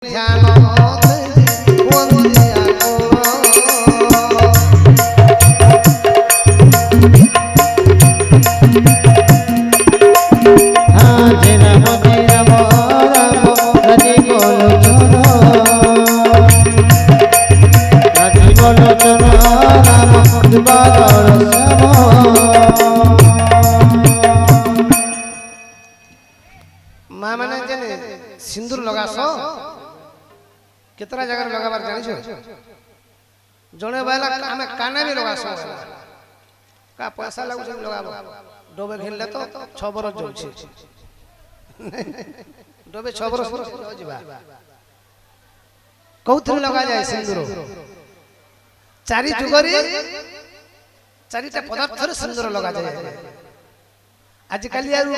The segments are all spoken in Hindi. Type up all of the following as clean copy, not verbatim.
ध्यान माँ मैंने जने सिंदूर लगा सो कितना जगह लगाबार जानी जड़े बाला हमें काने भी लगा सो का पैसा लागू सब लगाबो डोबे घिनले तो 6 बरस जोछि डोबे 6 बरस जिबा कौथरे लगा जाए सिंदूर चारि जुगरी चारिटा पदार्थ रे सिंदूर लगा जाए आज काली आरु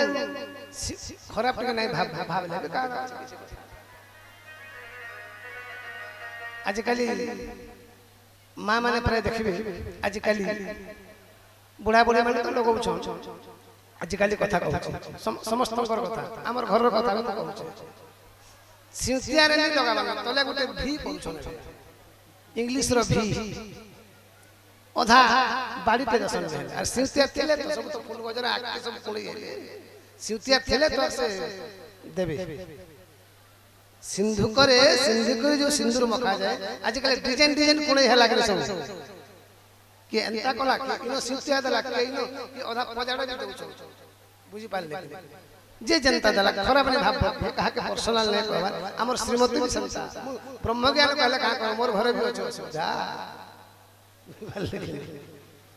खराब टिके नहीं भाव ले का आज काली माँ माने प्राय देखिबे आज काली बुढ़ा बुढ़ी माने तो लोग आज काली कथा कहू समस्त कथा हमर घर कथा कहू सिंसिया रे नहीं लगाबा तले गुटे भी पहुंचो इंग्लिश रो भी ओधा बाड़ी पे दसन भेल और सिंसिया तेले तो सब तो फूल गजरा आके सब कोड़ी गेले सिंसिया तेले तो से देबे सिंधु करे जो सिंदूर मखा जाए आज कल डिजाइन डिजाइन कोड़े है लागले सब कि एंता कोला कि इनो सिंसिया दला कि इनो कि ओधा पजाड़ा भी देउ छ बुझी पाले जे जनता दला खराब नहीं भाव कहा के पर्सनल नहीं कहबा हमर श्रीमती भी संता ब्रह्म ज्ञान कहले कहा मोर घर भी अछि जा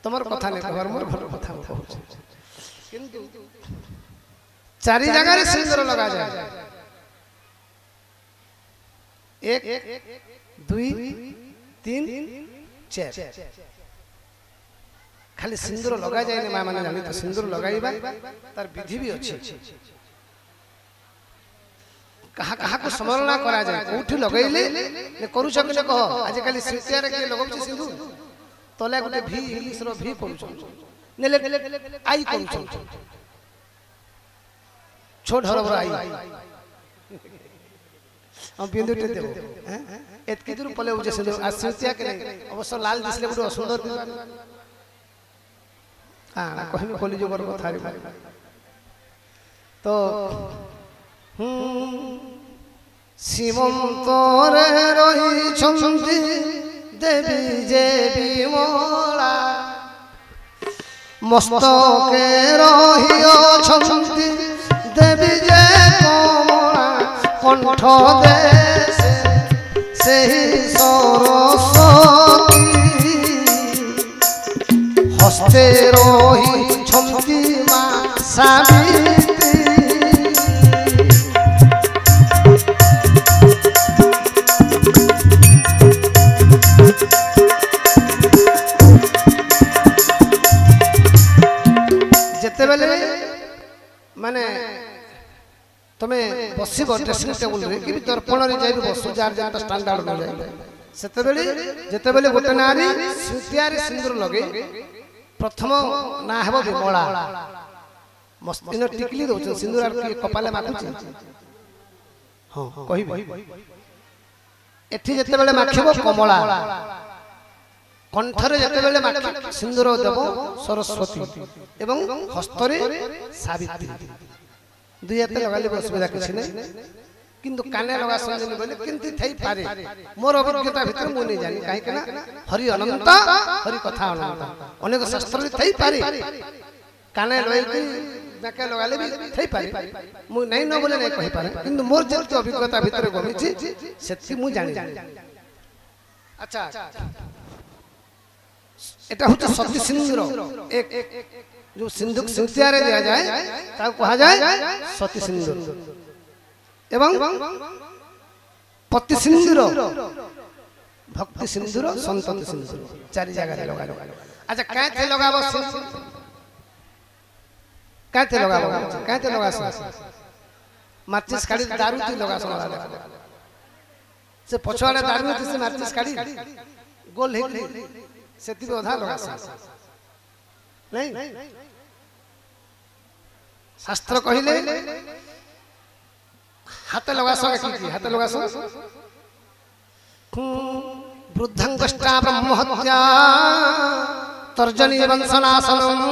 तुम्हार कथा नहीं कहर मोर घर कथा कहू किंतु चारि जगह रे सिंदूर लगा जाए 1 2 3 4 खाली सिंदूर लगा जाए माँ माने जानी तो सिंदूर लगाइबा तार विधि भी अछि कहा कहा को स्मरण करा जाए कोठी लगैले ने करू सकले कह आज काली सिंसिया रे के लगौ छी सिंदूर तले गुटे भी इंग्लिश रो भी करू छ नेले आई करू छ छोट हरबर आई हम बिंदुटे देबो हैं एतकी दूर पले उजे सिंदूर आ सिंसिया के अवश्य लाल दिसले गुटे सुंदर हां कहनी खोली जो बर कथा रे तो सीमंत रे रही छंती देवी जे बिमला मस्तके रहियो छंती देवी जे कमला कंठ देश सेही सरस्वती हस्ते रही छंती मां सावित्री जेते बेले माने तमे बसिबो ड्रेसिंग टेबल रे कि दर्पण रे जाई बसु जार जार स्टैंडर्ड न जाई सेते बेले जेते बेले गोटे नारी सिंसिया रे सिंदूर लगे प्रथम ना हेबो विमला मस्तिन टिकली दो सिंदूर आर के कपाले माखुची हां कहिबे एठी जेते बेले माखिबो कमला कंठरे जेते बेले माखि सिंदूर देव सरस्वती एवं हस्तरे सावित्री दुई हाथ लगाले असुविधा किछि नै किंतु काने लगा संजनी बोले किंतु थई पारे मोर अभिज्ञता भीतर मु नै जानि काहे केना हरि अनंत हरि कथा अनंत अनेक शास्त्र रे थई पारे काने लई नाके लगाले भी थई पारे मु नै न बोले नै कहि पारे किंतु मोर जेते अभिज्ञता भीतर गमिछि सेति मु जानि अच्छा एटा होता सती सिंदूर एक जो सिंधुक सिंसिया रे दिया जाए ताको कहा जाए सती सिंदूर एवं पति सिंदूर भक्ति सिंदूर संतति सिंदूर चारि जगह रे लगा अच्छा काथे लगाबो काथे लगाबो काथे लगास माचिस काडी दारू ती लगास से पछवाडे दारू ती से माचिस काडी गोल हे सेति भी अधा लगास नहीं शास्त्र कहिले हाथ लगा संगे की हाथ लगा संग वृद्धंगष्टा ब्रह्महत्या तर्जनी वंशनाशनम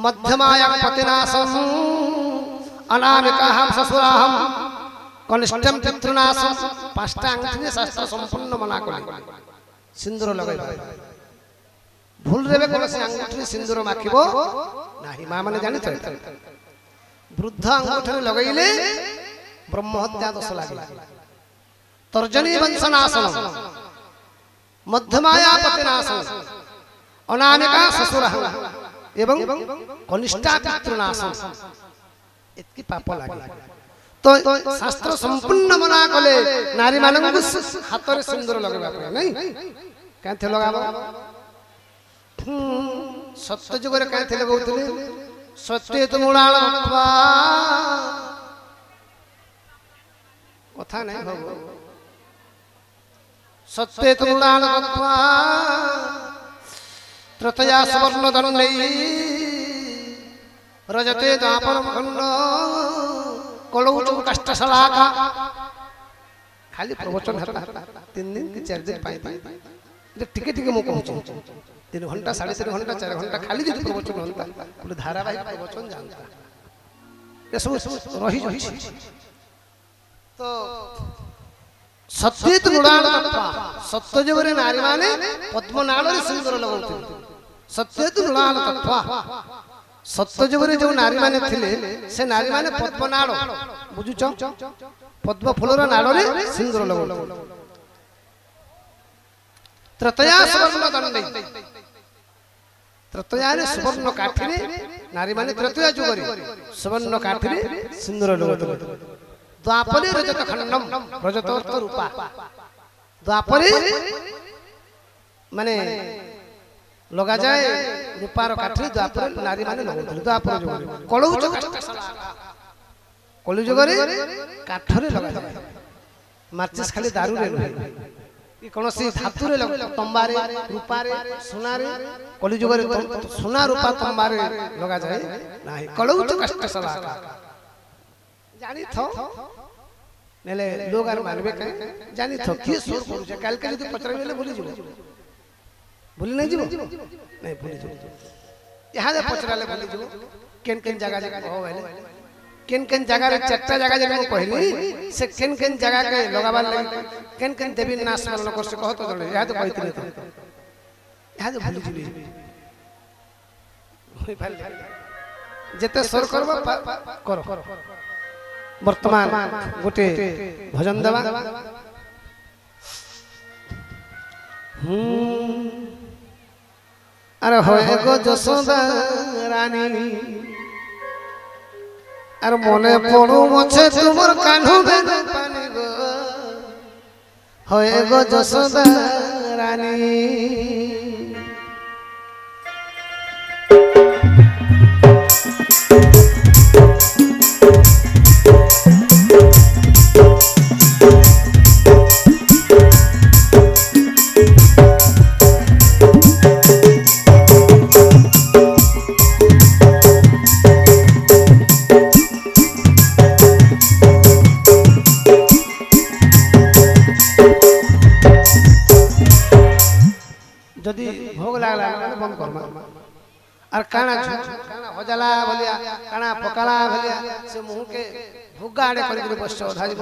मध्यमाया पतिनाशम अनामिकाहम ससुराहम कनिष्ठम पितृनाशम पांचटा आंगठी शास्त्र संपूर्ण मना कर सिंदूर लगाई भूल रे कोन से आंगठी सिंदूर माखिबो नाही मां माने जानि त वृद्ध अंगूठे लगाइले ब्रह्महत्या दोष लागे तर्जनी वंशनाशन मध्यमाया पतिनाशन अनामिका ससुर एवं कनिष्ठा पितृनाशन इतकी पाप लागे तो शास्त्र संपूर्ण मना कले नारी मानक हाथ रे सिंदूर लगाबा नहीं काथे लगाबो सत्य जुग रे काथे लगाउतले सत्य मूलाल कथा नहीं हो सत्य मूलाल तृतीया सुवर्ण दंडै रजते दापरम खंड कलौच कष्टशलाका खाली प्रवचन हता 3 दिन कि 4 दिन पाई टिके टिके मो कहूँ 3 घंटा 3.5 घंटा 4 घंटा खाली जो प्रवचन होता गोटे धारावाहिक प्रवचन जानता ये सब रही रही तो सत्य मृणाल सत्य जुगरे नारी माने पद्मनाल सिंदूर लगाउते सत्य मृणाल तत्वा सत्य जुगरे जो नारी माने थिले से नारी माने पद्मनाल बुझुछ पद्म फूलर नाल रे सिंदूर लगाउते तृतीया सुवर्ण दंडै तृतीया रे सुवर्ण काठी रे नारी माने तृतीया जुगरे सुवर्ण काठी रे सिंदूर लगाउते द्वापरे रजत खंडम रजत अर्थ रूपा द्वापरे माने लगा जाए रूपार काठी द्वापर नारी माने लगाउते द्वापर जुगरे कलौच कलि जुगरे काठरे लगा जाए माचिस खाली दारू रे कि कोनोसी धातु रे तंबा रे रूपा रे सोना रे कलि जुगरे सोना रूपा तंबा रे लगा जाए नाही कलौच कष्टशला जानी थो नेले लोग आर मानबे के जानी थो की सोर करू जे काल के जदी पचराबेले भूली जिवो भूली नहीं जिवो नहीं भूली जिवो यहां जे पचराले भूली जिवो केन केन जगह जे हो वेले केन केन जगह रे चट्टा जगह जे को कहली से केन केन जगह के लगाबार लागि केन केन देवी नाश स्मरण कर से कहत जले यहां तो कहतले तो यहां जे भूली जिवि होई फाल जेते सोर करबो करो वर्तमान गोटे भजन देवा अरे होए गो जसोदा रानी अरे मने पड़ू मछे तुमर कान्हू बेन पानी गो होए गो जसोदा रानी जदि भोग लागला बंद करमा और काना काना हजला भलिया काना पकाला भलिया से मुंह के भुगा आडे करि के बस धाजी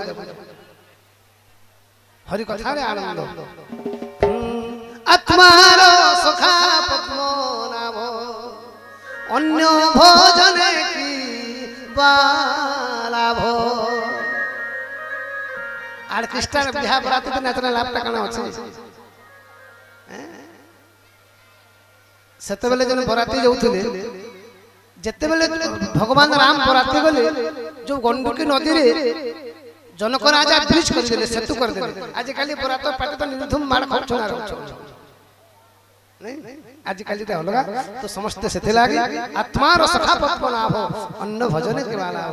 हरि कथा रे आनंद आत्मार सखा पद्मनाभ अन्य भोजने की बालाभ आर कृष्ण बिहा बरात तो नाचना लाभ काना अछि सेते बेले जन बराती जाउथिले जेते बेले भगवान राम बराती गले जो गंडकी नदी रे जनक राजा ब्रिज कर देले सेतु कर देले आज काली बरात पाटे तो निर्धुम मार खर्चना रहछ नहीं आज काली ते अलगा तो समस्त सेते लागी आत्मा र सखा पद्मनाभ अन्न भजने के वाला